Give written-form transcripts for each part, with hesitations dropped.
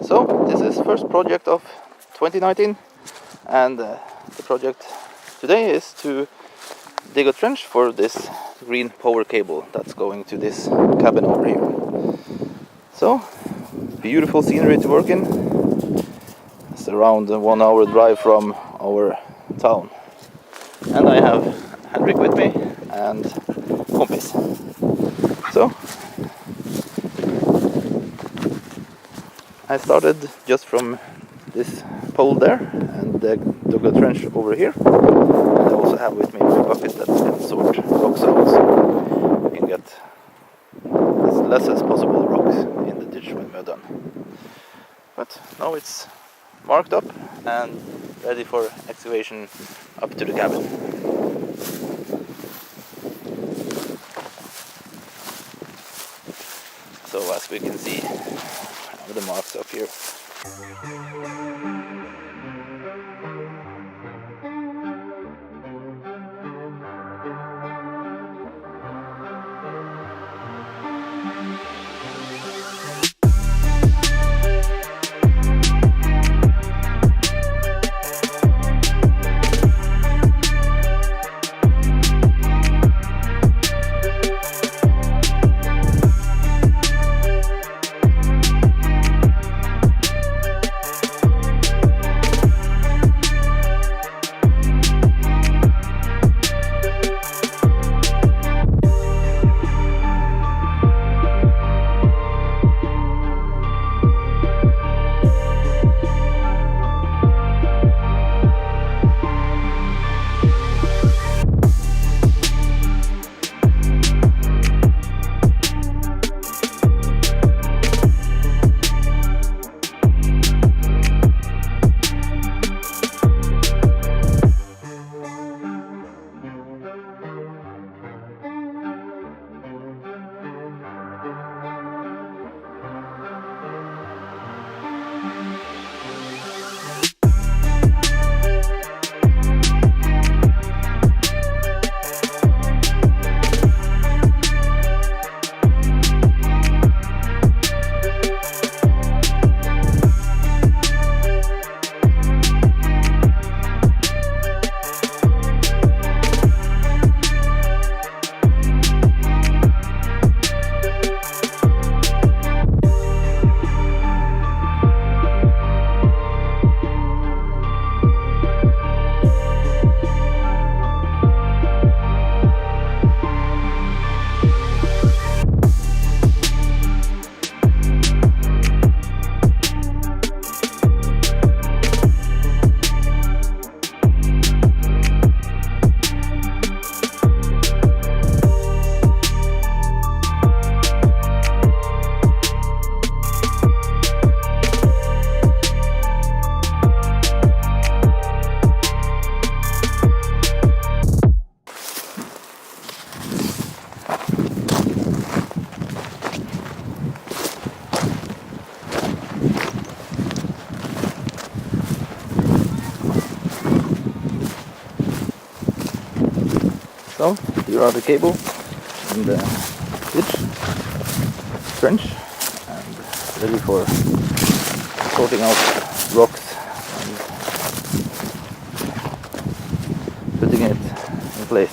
So this is first project of 2019, and the project today is to dig a trench for this green power cable that's going to this cabin over here. So beautiful scenery to work in. It's around a 1 hour drive from our town, and I have Henrik with me and Kompis. So I started just from this pole there and dug a trench over here. And I also have with me my bucket that can sort rocks out, so we can get as less as possible rocks in the ditch when we're done. But now it's marked up and ready for excavation up to the cabin. So as we can see, I have the marks up here. So here are the cable in the ditch trench and ready for sorting out rocks and putting it in place.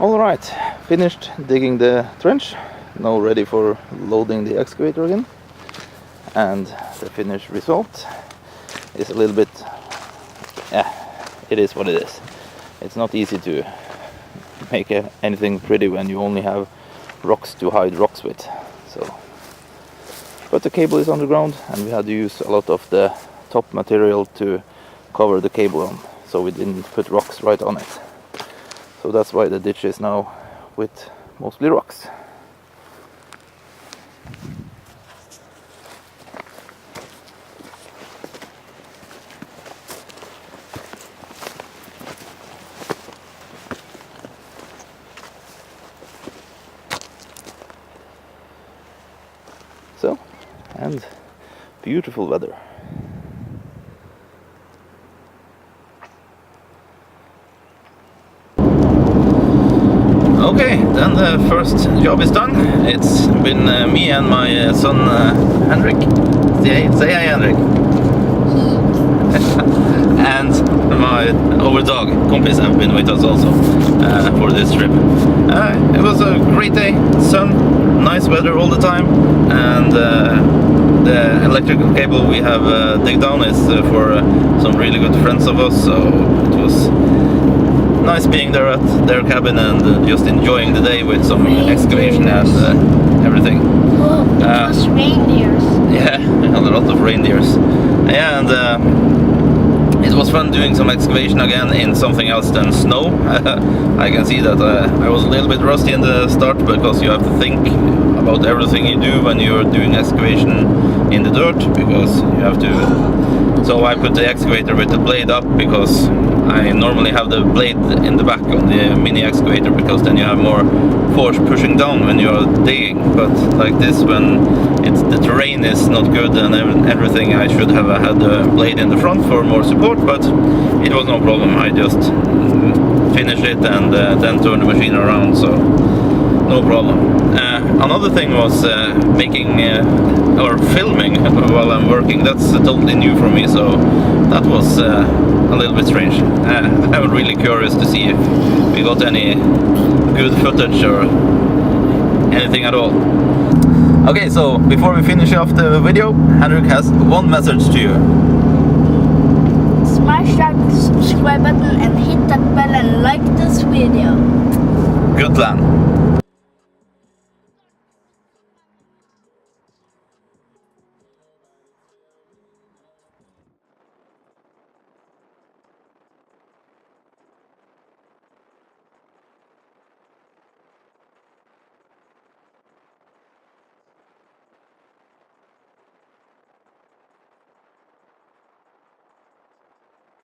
Alright, finished digging the trench. Now ready for loading the excavator again. And the finished result is a little bit, it is what it is. It's not easy to make anything pretty when you only have rocks to hide rocks with. So, but the cable is underground and we had to use a lot of the top material to cover the cable on, so we didn't put rocks right on it. So that's why the ditch is now with mostly rocks. So, and beautiful weather. Okay, then the first job is done. It's been me and my son Henrik. Say hi, Henrik. And our dog, Kompis, have been with us also for this trip. It was a great day, sun, nice weather all the time, and the electrical cable we have dig down is for some really good friends of us, so it was nice being there at their cabin and just enjoying the day with some excavation and everything. It was reindeers. Yeah, a lot of reindeers. Yeah, and it was fun doing some excavation again in something else than snow. I can see that I was a little bit rusty in the start because you have to think about everything you do when you're doing excavation in the dirt, because you have to. So I put the excavator with the blade up because I normally have the blade in the back on the mini excavator, because then you have more force pushing down when you're digging. But like this, when the terrain is not good and everything, I should have had the blade in the front for more support, but it was no problem. I just finished it and then turned the machine around, so no problem. Another thing was making or filming while I'm working. That's totally new for me, so that was a little bit strange. I'm really curious to see if we got any good footage or anything at all. Okay, so before we finish off the video, Henrik has one message to you. Smash that subscribe button and hit that bell and like this video. Good plan.